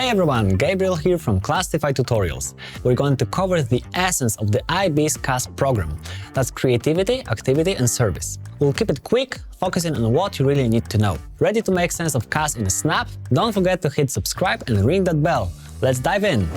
Hey everyone, Gabriel here from Clastify Tutorials. We're going to cover the essence of the IB CAS program. That's creativity, activity and service. We'll keep it quick, focusing on what you really need to know. Ready to make sense of CAS in a snap? Don't forget to hit subscribe and ring that bell. Let's dive in!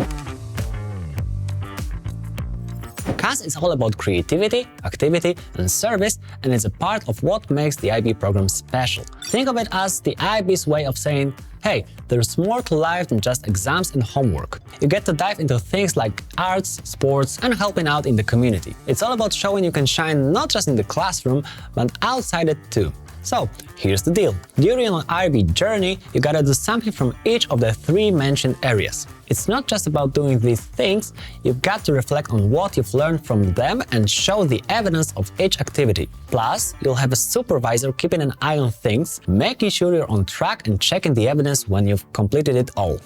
CAS is all about creativity, activity and service, and it's a part of what makes the IB program special. Think of it as the IB's way of saying, hey, there's more to life than just exams and homework. You get to dive into things like arts, sports and helping out in the community. It's all about showing you can shine not just in the classroom, but outside it too. So, here's the deal. During an IB journey, you gotta do something from each of the three mentioned areas. It's not just about doing these things, you've got to reflect on what you've learned from them and show the evidence of each activity. Plus, you'll have a supervisor keeping an eye on things, making sure you're on track and checking the evidence when you've completed it all.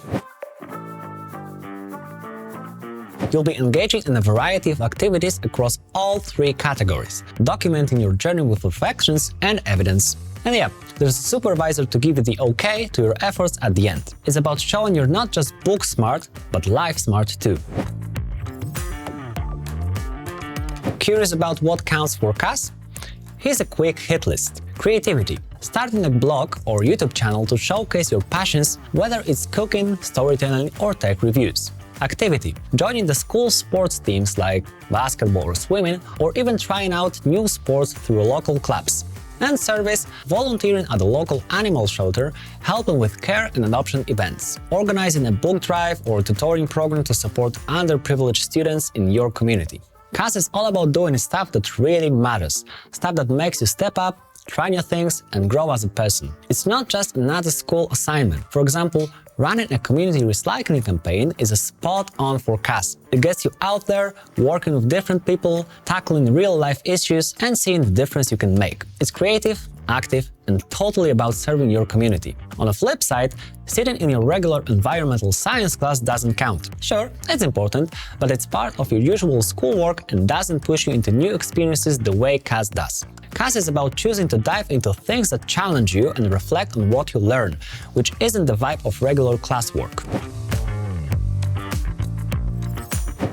You'll be engaging in a variety of activities across all three categories, documenting your journey with reflections and evidence. And yeah, there's a supervisor to give you the okay to your efforts at the end. It's about showing you're not just book smart, but life smart too. Curious about what counts for CAS? Here's a quick hit list. Creativity. Starting a blog or YouTube channel to showcase your passions, whether it's cooking, storytelling or tech reviews. Activity. Joining the school sports teams like basketball or swimming, or even trying out new sports through local clubs. And service. Volunteering at a local animal shelter, helping with care and adoption events. Organizing a book drive or tutoring program to support underprivileged students in your community. CAS is all about doing stuff that really matters, stuff that makes you step up, try new things and grow as a person. It's not just another school assignment. For example, running a community recycling campaign is a spot on for CAS. It gets you out there, working with different people, tackling real-life issues and seeing the difference you can make. It's creative, active and totally about serving your community. On the flip side, sitting in your regular environmental science class doesn't count. Sure, it's important, but it's part of your usual schoolwork and doesn't push you into new experiences the way CAS does. CAS is about choosing to dive into things that challenge you and reflect on what you learn, which isn't the vibe of regular classwork.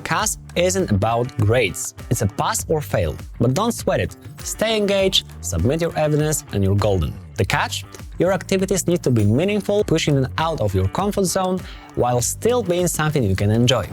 CAS isn't about grades. It's a pass or fail. But don't sweat it. Stay engaged, submit your evidence, and you're golden. The catch? Your activities need to be meaningful, pushing you out of your comfort zone, while still being something you can enjoy.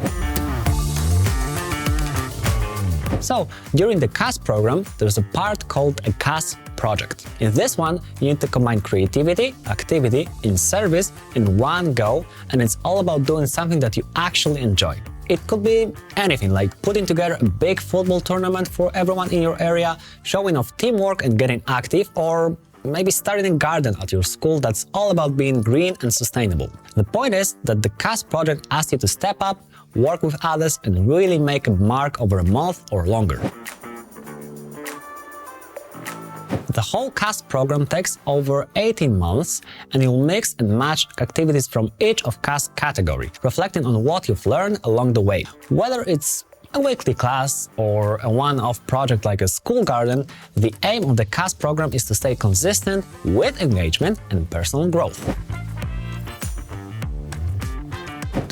So, during the CAS program, there's a part called a CAS project. In this one, you need to combine creativity, activity, and service in one go, and it's all about doing something that you actually enjoy. It could be anything, like putting together a big football tournament for everyone in your area, showing off teamwork and getting active, or maybe starting a garden at your school that's all about being green and sustainable. The point is that the CAS project asks you to step up, work with others and really make a mark over a month or longer. The whole CAS program takes over 18 months and you'll mix and match activities from each of CAS category, reflecting on what you've learned along the way. Whether it's a weekly class or a one-off project like a school garden, the aim of the CAS program is to stay consistent with engagement and personal growth.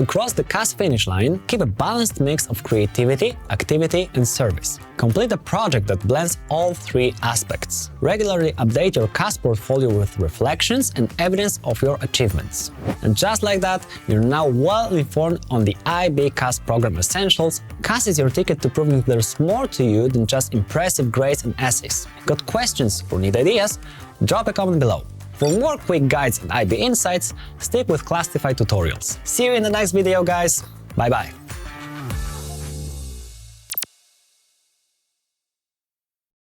To cross the CAS finish line, keep a balanced mix of creativity, activity and service. Complete a project that blends all three aspects. Regularly update your CAS portfolio with reflections and evidence of your achievements. And just like that, you're now well informed on the IB CAS program essentials. CAS is your ticket to proving there's more to you than just impressive grades and essays. Got questions or need ideas? Drop a comment below. For more quick guides and IB insights, stick with Clastify Tutorials. See you in the next video, guys. Bye-bye.